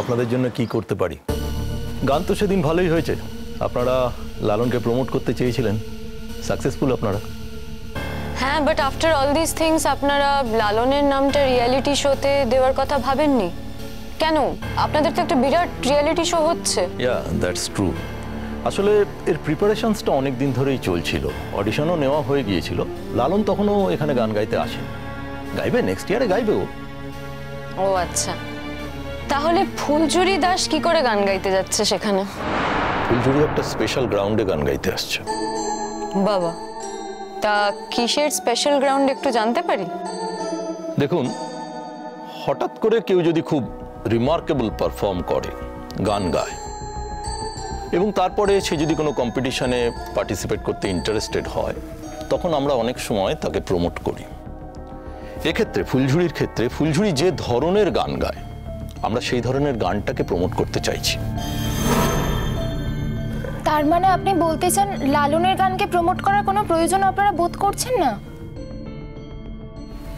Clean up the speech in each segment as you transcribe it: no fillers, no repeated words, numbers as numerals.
আপনাদের জন্য কি করতে পারি? গান তো সেদিন ভালোই হয়েছে, আপনারা লালনকে প্রমোট করতে চেয়েছিলেন, সাকসেসফুল আপনারা। হ্যাঁ, but after all this things আপনারা লালনের নামটা রিয়েলিটি শোতে দেওয়ার কথা ভাবেননি কেন? আপনাদের তো একটা বিরাট রিয়েলিটি শো হচ্ছে। ইয়া, দ্যাটস ট্রু। আসলে এর প্রিপারেশনসটা অনেক দিন ধরেই চলছিল, অডিশনও নেওয়া হয়ে গিয়েছিল। লালন তখনও এখানে গান গাইতে আসেন, গাইবে নেক্সট ইয়ারে গাইবে ও। ও আচ্ছা, তাহলে ফুলঝুরি দাস কি করে গান গাইতে যাচ্ছে সেখানে? ফুলঝুরি একটা স্পেশাল গ্রাউন্ডে গান গাইতে আসছে। বাবা, তা কিসের স্পেশাল গ্রাউন্ড একটু জানতে পারি? দেখুন, হঠাৎ করে কেউ যদি খুব রিমার্কেবল পারফর্ম করে, গান গায়, এবং তারপরে সে যদি কোনো কম্পিটিশনে পার্টিসিপেট করতে ইন্টারেস্টেড হয়, তখন আমরা অনেক সময় তাকে প্রমোট করি। এক্ষেত্রে ফুলঝুরির ক্ষেত্রে ফুলঝুরি যে ধরনের গান গায়, আমরা সেই ধরনের গানটাকে প্রমোট করতে চাইছি। তার মানে আপনি বলতে চান লালনের গানকে প্রমোট করার কোনো প্রয়োজন আপনারা বোধ করছেন না?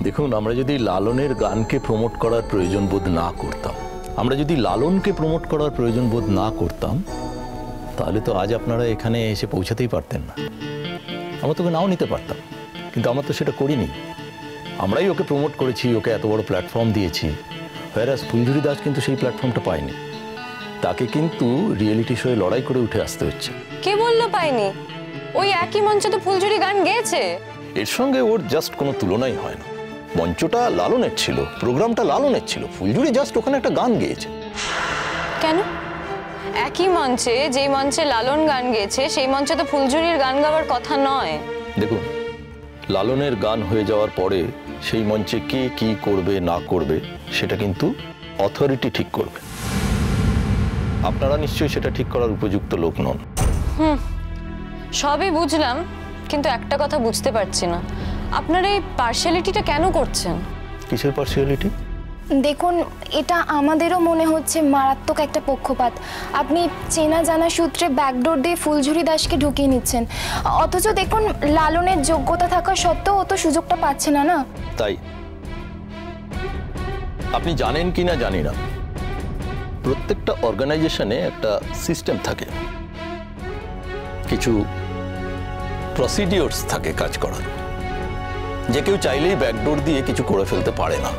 দেখুন, আমরা যদি লালনের গানকে প্রমোট করার প্রয়োজন বোধ না করতাম, আমরা যদি লালনকে প্রমোট করার প্রয়োজন বোধ না করতাম, তাহলে তো আজ আপনারা এখানে এসে পৌঁছাতেই পারতেন না। আমরা তোকে নাও নিতে পারতাম, কিন্তু আমরা তো সেটা করিনি। আমরাই ওকে প্রমোট করেছি, ওকে এত বড় প্ল্যাটফর্ম দিয়েছি। হোয়ারাস ফুলঝুরি দাস কিন্তু সেই প্ল্যাটফর্মটা পায়নি, তাকে কিন্তু রিয়েলিটি শোয়ে লড়াই করে উঠে আসতে হচ্ছে। কে বললো পাইনি? ওই একই মঞ্চে তো ফুলঝুরি গান গেয়েছে। এর সঙ্গে ওর জাস্ট কোনো তুলনাই হয় না। মঞ্চটা লালনের ছিল, প্রোগ্রামটা লালনের ছিল, ফুলঝুরি জাস্ট ওখানে একটা গান গেয়েছে। কেন? একই মঞ্চে, যেই মঞ্চে লালন গান গেয়েছে সেই মঞ্চে তো ফুলঝুরির গান গাওয়ার কথা নয়। দেখুন, লালনের গান হয়ে যাওয়ার পরে সেই মঞ্চে কে কি করবে না করবে সেটা কিন্তু অথরিটি ঠিক করবে। আপনারা নিশ্চয়ই সেটা ঠিক করার উপযুক্ত লোক নন। সবই বুঝলাম, কিন্তু একটা কথা বুঝতে পারছি না, আপনারা এই পার্শিয়ালিটিটা কেন করছেন? কিসের পার্শিয়ালিটি? দেখুন, এটা আমাদেরও মনে হচ্ছে মারাত্মক একটা পক্ষপাত। আপনি চেনা জানা সূত্রে ব্যাকডোর দিয়ে ফুলঝুরি দাসকে ঢুকিয়ে নিচ্ছেন, অথচ দেখুন লালনের যোগ্যতা থাকা সত্ত্বেও ও তো সুযোগটা পাচ্ছে না। না তাই আপনি জানেন কিনা জানি না, প্রত্যেকটা অর্গানাইজেশনে একটা সিস্টেম থাকে, কিছু প্রসিডিওরস থাকে কাজ করার, যে কেউ চাইলেই ব্যাকডোর দিয়ে কিছু করে ফেলতে পারে না।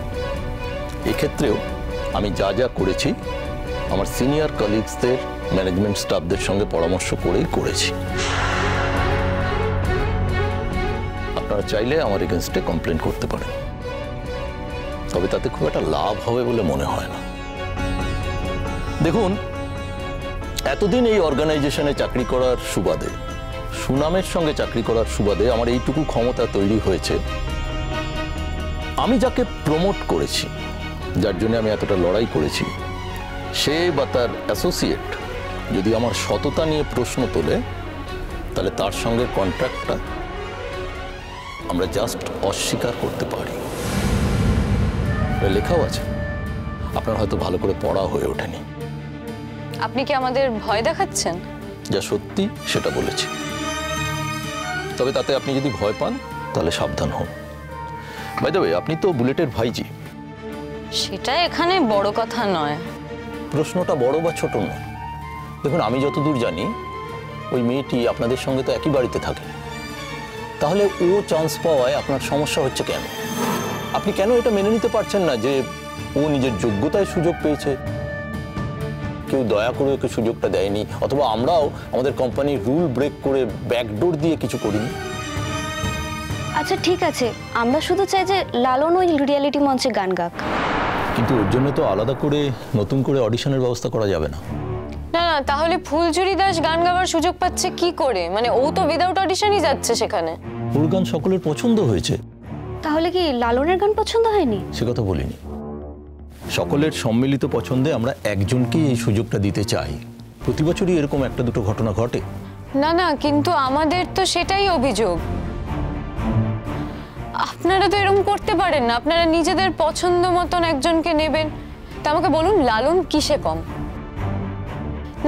এক্ষেত্রেও আমি যা যা করেছি আমার সিনিয়র কলিগসদের, ম্যানেজমেন্ট স্টাফদের সঙ্গে পরামর্শ করেই করেছি। আপনারা চাইলে আমার এগেনস্টে কমপ্লেন করতে পারেন, তবে তাতে খুব একটা লাভ হবে বলে মনে হয় না। দেখুন, এতদিন এই অর্গানাইজেশনে চাকরি করার সুবাদে, সুনামের সঙ্গে চাকরি করার সুবাদে আমার এইটুকু ক্ষমতা তৈরি হয়েছে, আমি যাকে প্রমোট করেছি, যার জন্য আমি এতটা লড়াই করেছি, সে বা তার অ্যাসোসিয়েট যদি আমার সততা নিয়ে প্রশ্ন তোলে, তাহলে তার সঙ্গে কন্ট্রাক্টটা আমরা জাস্ট অস্বীকার করতে পারি। লেখাও আছে, আপনার হয়তো ভালো করে পড়া হয়ে ওঠেনি। আপনি কি আমাদের ভয় দেখাচ্ছেন? যা সত্যি সেটা বলেছি, তবে তাতে আপনি যদি ভয় পান তাহলে সাবধান হন। বাই দ্য ওয়ে, আপনি তো বুলেটের ভাইজি। সেটা এখানে বড় কথা নয়। প্রশ্নটা বড় বা ছোট নয়। দেখুন, আমি যতদূর জানি ওই মেয়েটি আপনাদের সঙ্গে তো একই বাড়িতে থাকে, তাহলে ও চান্স পাওয়ায় আপনার সমস্যা হচ্ছে কেন? আপনি কেন এটা মেনে নিতে পারছেন না যে ও নিজের যোগ্যতায় সুযোগ পেয়েছে, কেউ দয়া করে ওকে সুযোগটা দেয়নি, অথবা আমরাও আমাদের কোম্পানির রুল ব্রেক করে ব্যাকডোর দিয়ে কিছু করিনি? আচ্ছা ঠিক আছে, আমরা শুধু চাই যে লালন ওই রিয়েলিটি মঞ্চে গান গাক, কিন্তু ওর জন্য তো আলাদা করে নতুন করে অডিশনের ব্যবস্থা করা যাবে না। না না, তাহলে ফুলঝুরি দাস গান গাওয়ার সুযোগ পাচ্ছে কি করে? মানে ও তো উইদাউট অডিশনই যাচ্ছে সেখানে। ওর গান সকলের পছন্দ হয়েছে। তাহলে কি লালনের গান পছন্দ হয়নি? সে কথা বলিনি। সকলের সম্মিলিত পছন্দে আমরা একজনকেই এই সুযোগটা দিতে চাই। প্রতি বছরই এরকম একটা দুটো ঘটনা ঘটে। না না, কিন্তু আমাদের তো সেটাই অভিযোগ। আপনারা তো এরকম করতে পারেন না, আপনারা নিজেদের পছন্দ মতন একজনকে নেবেন। তা আমাকে বলুন, লালন কিসে কম?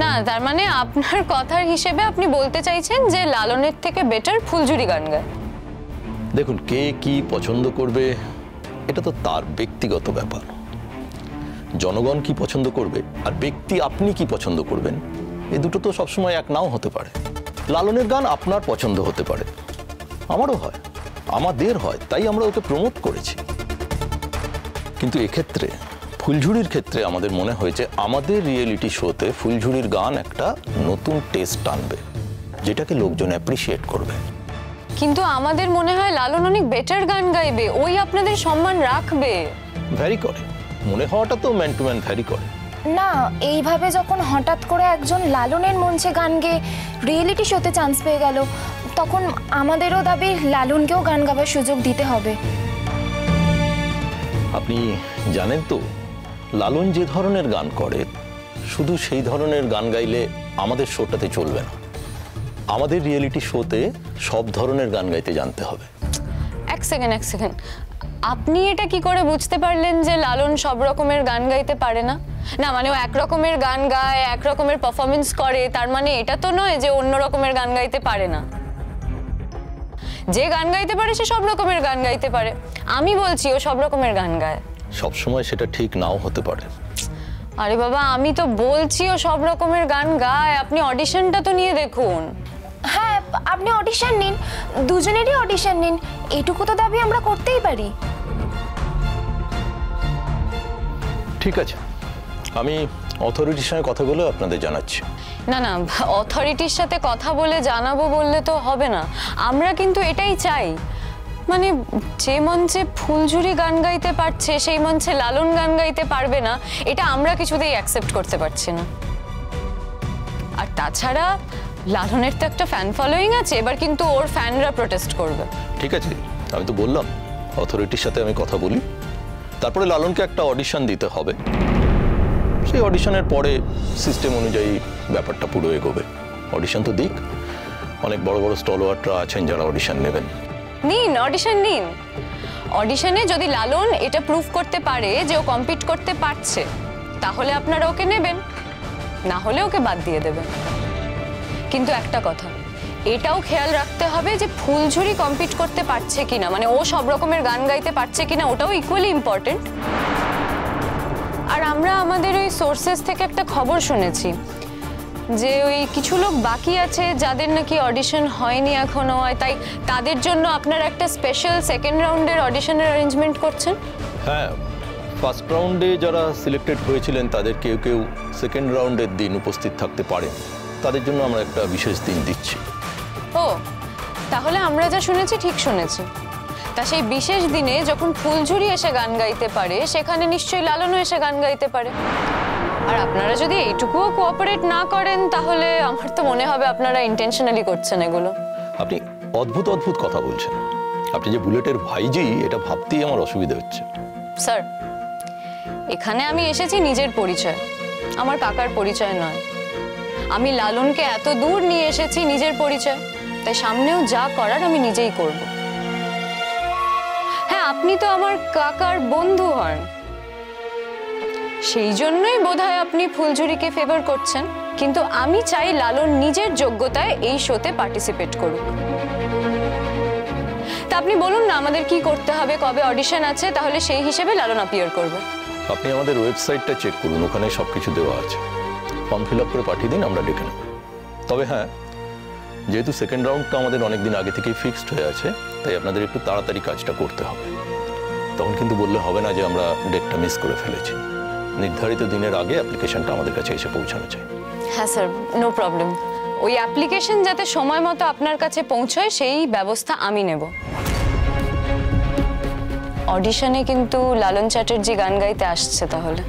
না, তার মানে আপনার কথার হিসেবে আপনি বলতে চাইছেন যে লালনের থেকে বেটার ফুলঝুরি গান গায়। দেখুন, কে কি পছন্দ করবে এটা তো তার ব্যক্তিগত ব্যাপার। জনগণ কি পছন্দ করবে আর ব্যক্তি আপনি কি পছন্দ করবেন, এই দুটো তো সবসময় এক নাও হতে পারে। লালনের গান আপনার পছন্দ হতে পারে, আমারও হয়, আমাদের হয়, তাই আমরা ওকে প্রমোট করেছি। কিন্তু এক্ষেত্রে ফুলঝুরির ক্ষেত্রে আমাদের মনে হয়েছে আমাদের রিয়েলিটি শোতে ফুলঝুরির গান একটা নতুন টেস্ট আনবে, যেটাকে লোকজন অ্যাপ্রিসিয়েট করবে। কিন্তু আমাদের মনে হয় লালন অনেক বেটার গান গাইবে, ওই আপনাদের সম্মান রাখবে। ভ্যারি করে, মনে হওয়াটা তো ম্যান টু ম্যান ভ্যারি করে। না, এইভাবে যখন হঠাৎ করে একজন লালনের মঞ্চে গান গেয়ে রিয়েলিটি শোতে চান্স পেয়ে গেল, তখন আমাদেরও দাবি লালনকেও গান গাওয়ার সুযোগ দিতে হবে। আপনি জানেন তো, লালন যে ধরনের গান করে শুধু সেই ধরনের গান গাইলে আমাদের শোটাতে চলবে না। আমাদের রিয়েলিটি শোতে সব ধরনের গান গাইতে জানতে হবে। এক সেকেন্ড, আপনি এটা কি করে বুঝতে পারলেন যে লালন সব রকমের গান গাইতে পারে না? না মানে ও এক রকমের গান গায়, এক রকমের পারফরমেন্স করে, তার মানে এটা তো নয় যে অন্য রকমের গান গাইতে পারে না। যে গান গাইতে পারে সে সব রকমের গান গাইতে পারে। আমি বলছি ও সব রকমের গান গায়। সবসময় সেটা ঠিক নাও হতে পারে। আরে বাবা, আমি তো বলছি ও সব রকমের গান গায়, আপনি অডিশনটা তো নিয়ে দেখুন। হ্যাঁ, আপনি অডিশন নিন, দুজনেরই অডিশন নিন, এইটুকু তো দাবি আমরা করতেই পারি। ঠিক আছে, আমি অথরিটির সঙ্গে কথা বলে আপনাদের জানাচ্ছি। না, অথরিটির সাথে কথা বলে জানাবো বললে তো হবে না। আমরা কিন্তু এটাই চাই, মানে যে মঞ্চে ফুলঝুরি গান গাইতে পারছে সেই মঞ্চে লালন গান গাইতে পারবে না, এটা আমরা কিছুতেই অ্যাকসেপ্ট করতে পারছি না। আর তাছাড়া লালনের তো একটা ফ্যান ফলোয়িং আছে, এবার কিন্তু ওর ফ্যানরা প্রোটেস্ট করবে। ঠিক আছে, আমি তো বললাম অথরিটির সাথে আমি কথা বলি, তারপরে লালনকে একটা অডিশন দিতে হবে। সেই অডিশনের পরে সিস্টেম অনুযায়ী ব্যাপারটা পুরো এগোবে। অডিশন তো দিক, অনেক বড় বড় স্টলওয়ার্ডরা আছেন যারা অডিশন নেবেন। নিন, অডিশন নিন। অডিশনে যদি লালন এটা প্রুভ করতে পারে যে ও কম্পিট করতে পারছে, তাহলে আপনারা ওকে নেবেন, না হলে ওকে বাদ দিয়ে দেবেন। কিন্তু একটা কথা, এটাও খেয়াল রাখতে হবে যে ফুলঝুরি কম্পিট করতে পারছে কিনা, মানে ও সব রকমের গান গাইতে পারছে কিনা, ওটাও ইকুয়ালি ইম্পর্টেন্ট। আর আমরা আমাদের ওই সোর্সেস থেকে একটা খবর শুনেছি যে ওই কিছু লোক বাকি আছে যাদের নাকি অডিশন হয়নি এখনো, তাই তাদের জন্য আপনারা একটা স্পেশাল সেকেন্ড রাউন্ডের অডিশনের অ্যারেঞ্জমেন্ট করছেন। হ্যাঁ, ফার্স্ট রাউন্ডে যারা সিলেক্টেড হয়েছিলেন তাদের কেউ কেউ সেকেন্ড রাউন্ডের দিন উপস্থিত থাকতে পারেন, তাদের জন্য আমরা একটা বিশেষ দিন দিচ্ছি। ও, তাহলে আমরা যা শুনেছি ঠিক শুনেছি। তা সেই বিশেষ দিনে যখন ফুলঝুরি এসে গান গাইতে পারে, সেখানে নিশ্চয়ই লালনও এসে গান গাইতে পারে। আর আপনারা যদি এইটুকুও কোঅপারেট না করেন, তাহলে আমার তো মনে হবে আপনারা ইন্টেনশনালি করছেন এগুলো। আপনি অদ্ভুত অদ্ভুত কথা বলছেন। আপনি যে বুলেটের ভাইজি, এটা ভাবতেই আমার অসুবিধা হচ্ছে। স্যার, এখানে আমি এসেছি নিজের পরিচয়, আমার কাকার পরিচয় নয়। আমি লালনকে এত দূর নিয়ে এসেছি নিজের পরিচয়, তাই সামনেও যা করার আমি নিজেই করব। হ্যাঁ, আপনি তো আমার কাকার বন্ধু হন, সেই জন্যই বোধহয় আপনি ফুলঝুরিকে ফেভার করছেন। কিন্তু আমি চাই লালন নিজের যোগ্যতায় এই শোতে পার্টিসিপেট করুক। তা আপনি বলুন না আমাদের কি করতে হবে, কবে অডিশন আছে, তাহলে সেই হিসেবে লালন অ্যাপিয়ার করবে। আপনি আমাদের ওয়েবসাইটটা চেক করুন, ওখানে সবকিছু দেওয়া আছে। ফর্ম ফিল আপ করে পাঠিয়ে দিন, আমরা ডেকে নেব। তবে হ্যাঁ, যেহেতু সেকেন্ড রাউন্ডটা আমাদের অনেকদিন আগে থেকেই ফিক্সড হয়ে আছে, তাই আপনাদের একটু তাড়াতাড়ি কাজটা করতে হবে। তখন কিন্তু বললে হবে না যে আমরা ডেটটা মিস করে ফেলেছি। নির্ধারিত দিনের আগে অ্যাপ্লিকেশনটা আমাদের কাছে এসে পৌঁছানো চাই। হ্যাঁ স্যার, নো প্রবলেম। ওই অ্যাপ্লিকেশন যাতে সময় মতো আপনার কাছে পৌঁছয় সেই ব্যবস্থা আমি নেব। অডিশনে কিন্তু লালন চ্যাটার্জি গান গাইতে আসছে তাহলে।